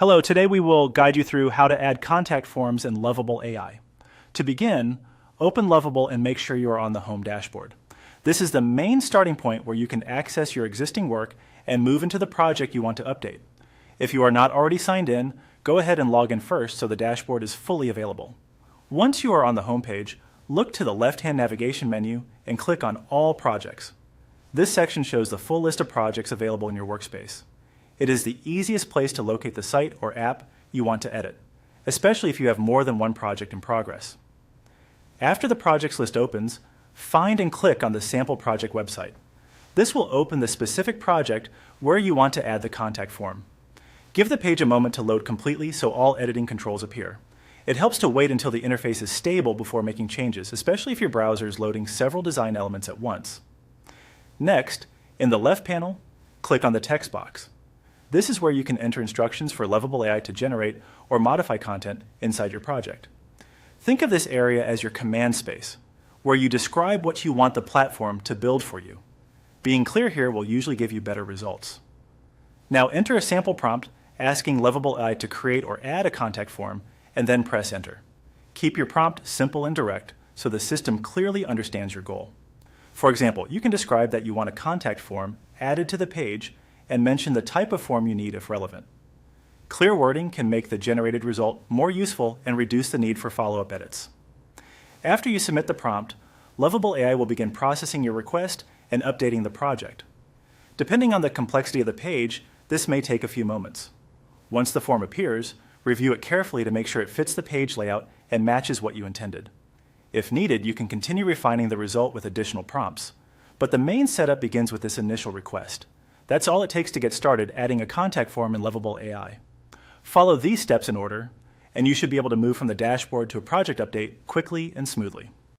Hello, today we will guide you through how to add contact forms in Lovable AI. To begin, open Lovable and make sure you are on the home dashboard. This is the main starting point where you can access your existing work and move into the project you want to update. If you are not already signed in, go ahead and log in first so the dashboard is fully available. Once you are on the home page, look to the left-hand navigation menu and click on All Projects. This section shows the full list of projects available in your workspace. It is the easiest place to locate the site or app you want to edit, especially if you have more than one project in progress. After the projects list opens, find and click on the sample project website. This will open the specific project where you want to add the contact form. Give the page a moment to load completely so all editing controls appear. It helps to wait until the interface is stable before making changes, especially if your browser is loading several design elements at once. Next, in the left panel, click on the text box. This is where you can enter instructions for Lovable AI to generate or modify content inside your project. Think of this area as your command space, where you describe what you want the platform to build for you. Being clear here will usually give you better results. Now enter a sample prompt asking Lovable AI to create or add a contact form, and then press enter. Keep your prompt simple and direct so the system clearly understands your goal. For example, you can describe that you want a contact form added to the page and mention the type of form you need if relevant. Clear wording can make the generated result more useful and reduce the need for follow-up edits. After you submit the prompt, Lovable AI will begin processing your request and updating the project. Depending on the complexity of the page, this may take a few moments. Once the form appears, review it carefully to make sure it fits the page layout and matches what you intended. If needed, you can continue refining the result with additional prompts. But the main setup begins with this initial request. That's all it takes to get started adding a contact form in Lovable AI. Follow these steps in order, and you should be able to move from the dashboard to a project update quickly and smoothly.